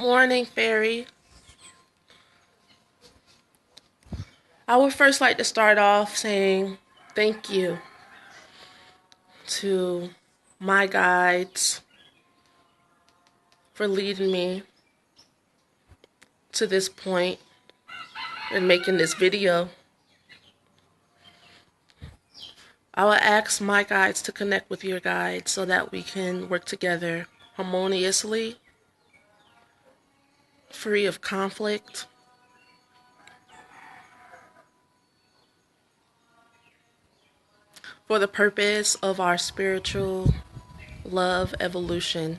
morning, Fairy. I would first like to start off saying thank you to my guides for leading me to this point and making this video. I will ask my guides to connect with your guides so that we can work together harmoniously, free of conflict. For the purpose of our spiritual love evolution.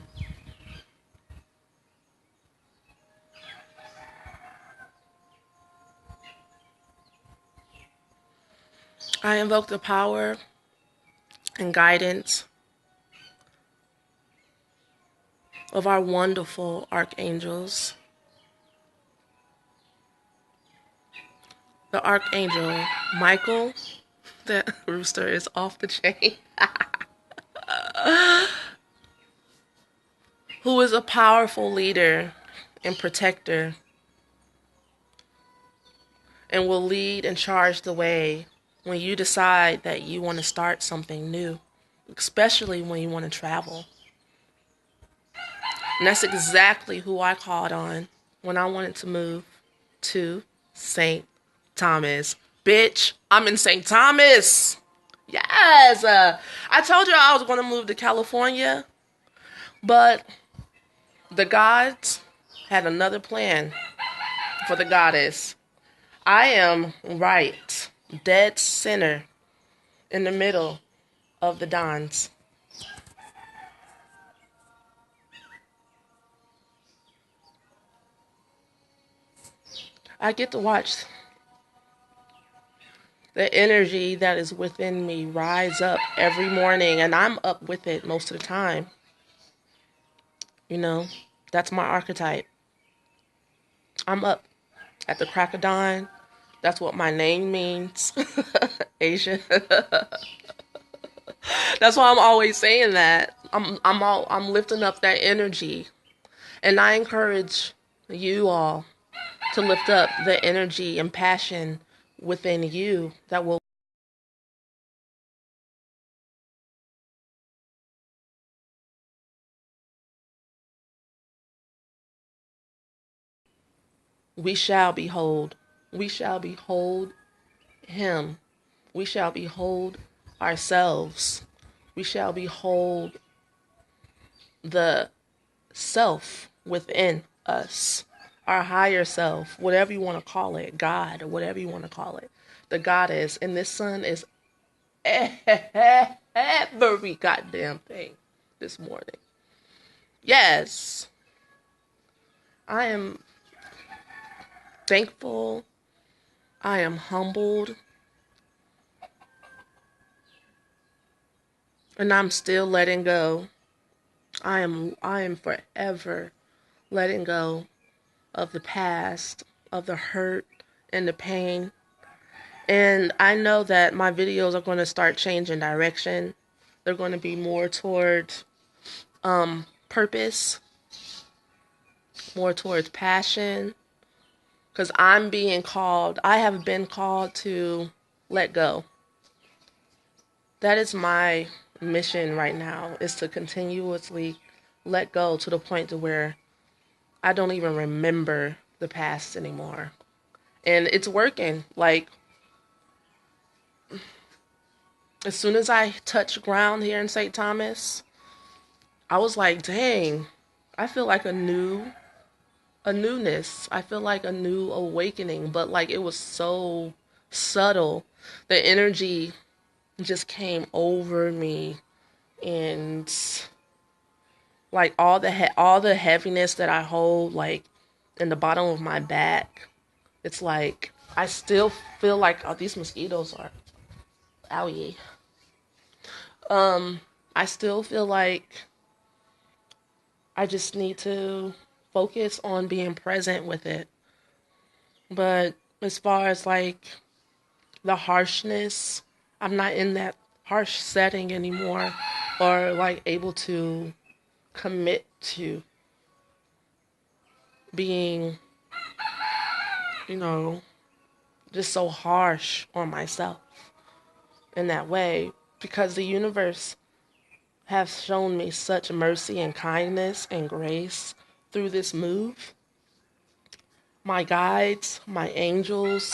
I invoke the power and guidance of our wonderful archangels. The Archangel Michael, that rooster is off the chain, who is a powerful leader and protector and will lead and charge the way when you decide that you want to start something new, especially when you want to travel. And that's exactly who I called on when I wanted to move to St. Thomas. Bitch, I'm in St. Thomas. Yes. I told you I was going to move to California, but the gods had another plan for the goddess. I am right, dead center in the middle of the Dons. I get to watch the energy that is within me rise up every morning, and I'm up with it most of the time. You know, that's my archetype. I'm up at the crack of dawn. That's what my name means. Asia. That's why I'm always saying that. I'm lifting up that energy. And I encourage you all to lift up the energy and passion within you that will we shall behold. We shall behold him. We shall behold ourselves. We shall behold the self within us, our higher self, whatever you want to call it, God, or whatever you want to call it, the goddess. And this sun is every goddamn thing this morning. Yes, I am thankful. I am humbled. And I'm still letting go. I am forever letting go of the past, of the hurt and the pain. And I know that my videos are going to start changing direction. They're going to be more towards purpose, more towards passion. Because I have been called to let go. That is my mission right now, is to continuously let go to the point to where I don't even remember the past anymore. And it's working. Like, as soon as I touched ground here in St. Thomas, I was like, dang, I feel like a newness. I feel like a new awakening, but like it was so subtle. The energy just came over me, and like all the heaviness that I hold like in the bottom of my back, it's like I still feel like, oh, these mosquitoes are owie. I still feel like I just need to focus on being present with it. But as far as like the harshness, I'm not in that harsh setting anymore, or like able to commit to being, you know, just so harsh on myself in that way, because the universe has shown me such mercy and kindness and grace through this move. My guides, my angels.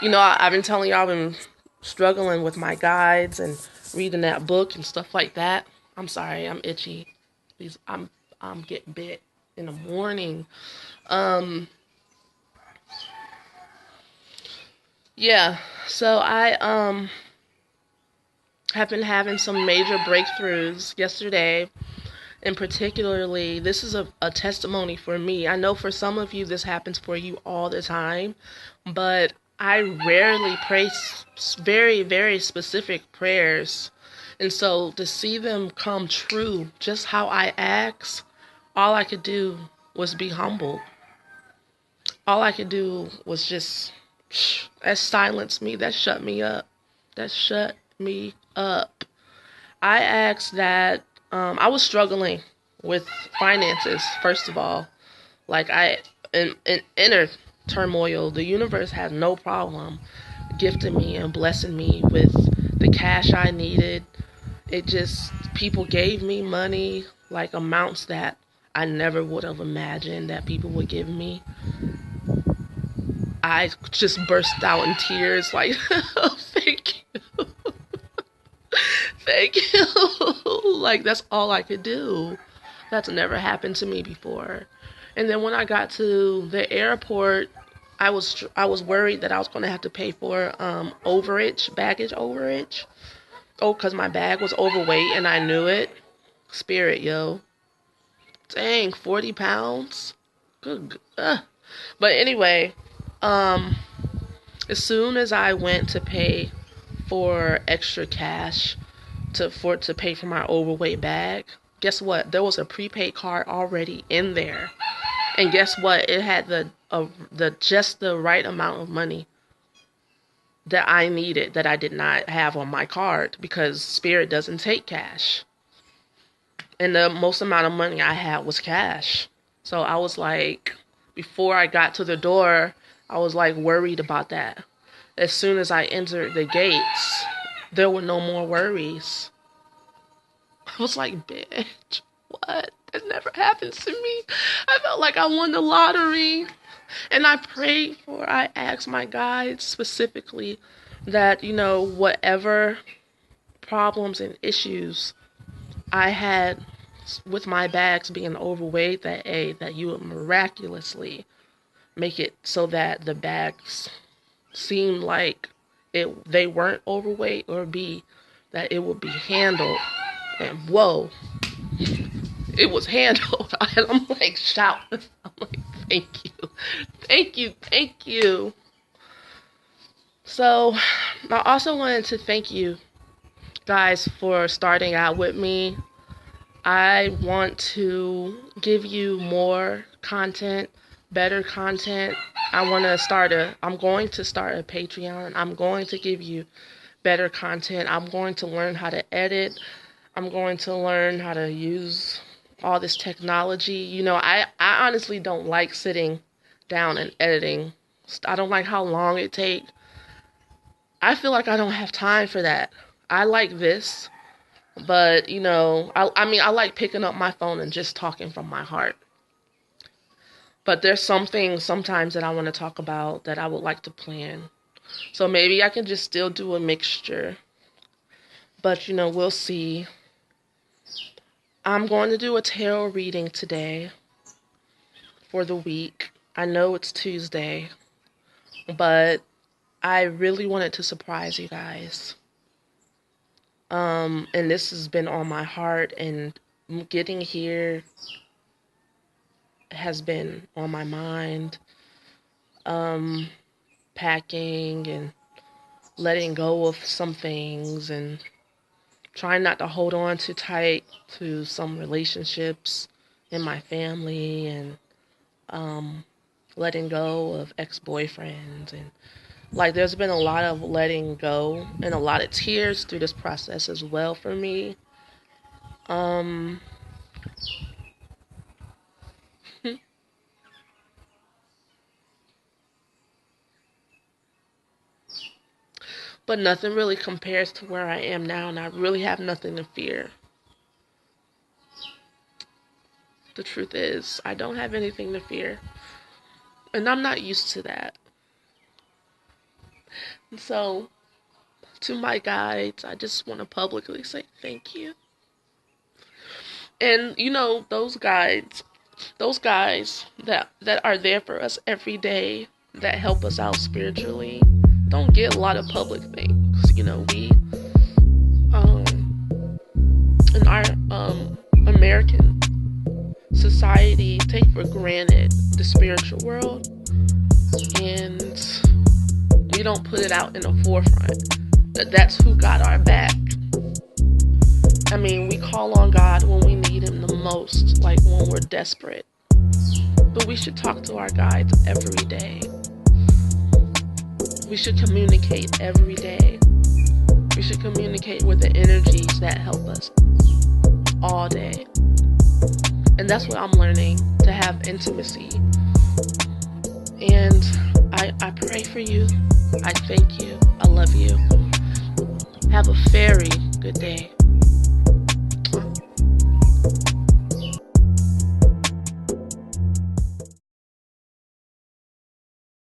I've been telling y'all I've been struggling with my guides and reading that book and stuff like that. I'm sorry, I'm itchy. Please, I'm getting bit in the morning. Yeah. So I have been having some major breakthroughs yesterday. And particularly, this is a testimony for me. I know for some of you, this happens for you all the time, but I rarely pray very, very specific prayers. And so to see them come true, just how I asked, all I could do was be humble. All I could do was just, that silenced me, that shut me up. That shut me up. I asked that, I was struggling with finances, first of all. Like, in inner turmoil, the universe had no problem gifting me and blessing me with the cash I needed. People gave me money, like amounts that I never would have imagined that people would give me. I just burst out in tears, like, thank you. Thank you. Like, that's all I could do. That's never happened to me before. And then when I got to the airport, I was worried that I was going to have to pay for baggage overage. Oh, because my bag was overweight and I knew it. Spirit, yo. Dang, 40 pounds? Good. But anyway, as soon as I went to pay for extra cash to pay for my overweight bag, guess what? There was a prepaid card already in there, and guess what? It had the just the right amount of money that I needed that I did not have on my card because Spirit doesn't take cash, and the most amount of money I had was cash. So I was like, before I got to the door, I was like worried about that. As soon as I entered the gates, there were no more worries. I was like, bitch, what? That never happens to me. I felt like I won the lottery. And I asked my guides specifically that, whatever problems and issues I had with my bags being overweight, that you would miraculously make it so that the bags seemed like they weren't overweight, or B, that it would be handled. And whoa, it was handled. I'm like shouting. I'm like, thank you. Thank you. Thank you. So I also wanted to thank you guys for starting out with me. I want to give you more content, better content. I'm going to start a Patreon. I'm going to give you better content. I'm going to learn how to edit. I'm going to learn how to use all this technology. I honestly don't like sitting down and editing. I don't like how long it takes. I feel like I don't have time for that. I like this, but, I like picking up my phone and just talking from my heart. But there's some things sometimes that I want to talk about that I would like to plan. So maybe I can just still do a mixture. But, we'll see. I'm going to do a tarot reading today for the week. I know it's Tuesday, but I really wanted to surprise you guys. And this has been on my heart, and getting here has been on my mind. Packing and letting go of some things and trying not to hold on too tight to some relationships in my family, and letting go of ex-boyfriends, and there's been a lot of letting go and a lot of tears through this process as well for me. But nothing really compares to where I am now, and I really have nothing to fear. The truth is, I don't have anything to fear. And I'm not used to that. And so, to my guides, I just want to publicly say thank you. And, those guides, those guys that are there for us every day, that help us out spiritually, don't get a lot of public things. We, in our American society, take for granted the spiritual world, and we don't put it out in the forefront. That's who got our back. I mean, we call on God when we need Him the most, like when we're desperate. But we should talk to our guides every day. We should communicate every day. We should communicate with the energies that help us all day. And that's what I'm learning, to have intimacy. And I pray for you. I thank you. I love you. Have a very good day.